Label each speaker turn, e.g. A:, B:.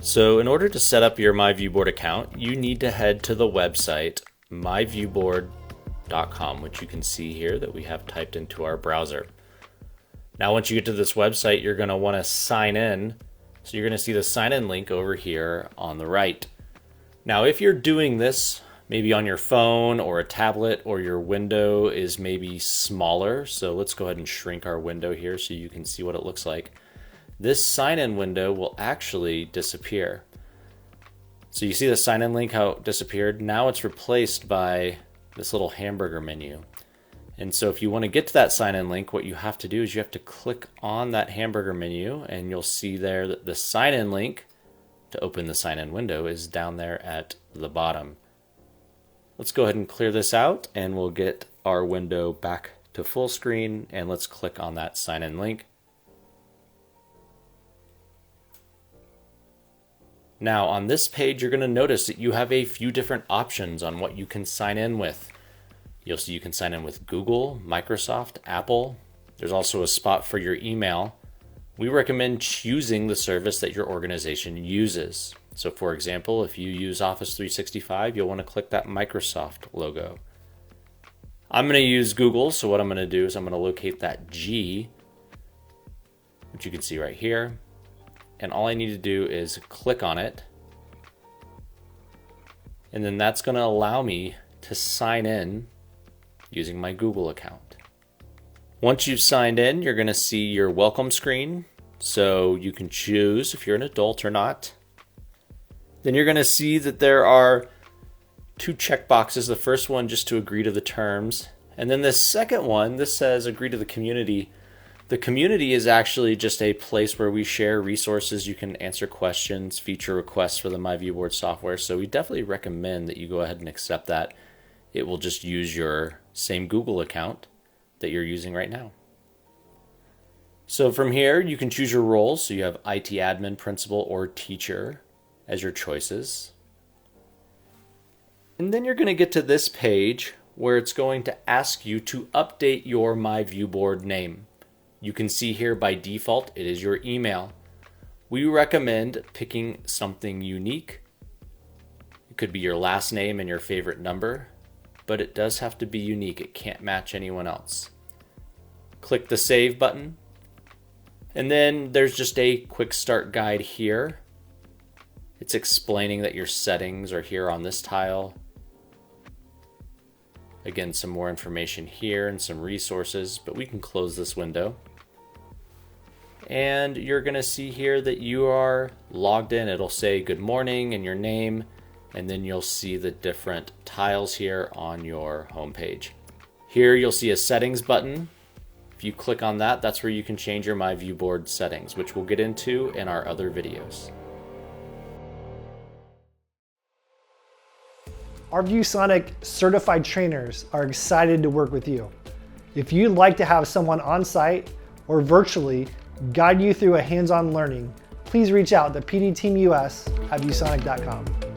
A: So in order to set up your myViewBoard account, you need to head to the website myviewboard.com, which you can see here that we have typed into our browser. Now once you get to this website, you're going to want to sign in. So you're going to see the sign in link over here on the right. Now if you're doing this maybe on your phone or a tablet, or your window is maybe smaller, so let's go ahead and shrink our window here so you can see what it looks like. This sign-in window will actually disappear. So you see the sign-in link, how it disappeared? Now it's replaced by this little hamburger menu. And so if you want to get to that sign-in link, what you have to do is you have to click on that hamburger menu, and you'll see there that the sign-in link to open the sign-in window is down there at the bottom. Let's go ahead and clear this out, and we'll get our window back to full screen, and let's click on that sign-in link. Now on this page, you're going to notice that you have a few different options on what you can sign in with. You'll see you can sign in with Google, Microsoft, Apple. There's also a spot for your email. We recommend choosing the service that your organization uses. So for example, if you use Office 365, you'll want to click that Microsoft logo. I'm going to use Google, so what I'm going to do is I'm going to locate that G, which you can see right here. And all I need to do is click on it. And then that's going to allow me to sign in using my Google account. Once you've signed in, you're going to see your welcome screen. So you can choose if you're an adult or not. Then you're going to see that there are two check boxes. The first one just to agree to the terms. And then the second one, this says agree to the community. The community is actually just a place where we share resources. You can answer questions, feature requests for the myViewBoard software. So we definitely recommend that you go ahead and accept that. It will just use your same Google account that you're using right now. So from here, you can choose your roles. So you have IT admin, principal, or teacher as your choices. And then you're going to get to this page where it's going to ask you to update your myViewBoard name. You can see here by default, it is your email. We recommend picking something unique. It could be your last name and your favorite number, but it does have to be unique. It can't match anyone else. Click the Save button. And then there's just a quick start guide here. It's explaining that your settings are here on this tile. Again, some more information here and some resources, but we can close this window. And you're going to see here that you are logged in. It'll say good morning and your name, and then you'll see the different tiles here on your home page. Here you'll see a settings button. If you click on that, that's where you can change your myViewBoard settings, which we'll get into in our other videos.
B: Our ViewSonic certified trainers are excited to work with you. If you'd like to have someone on site or virtually guide you through a hands-on learning, please reach out to pdteamus@viewsonic.com.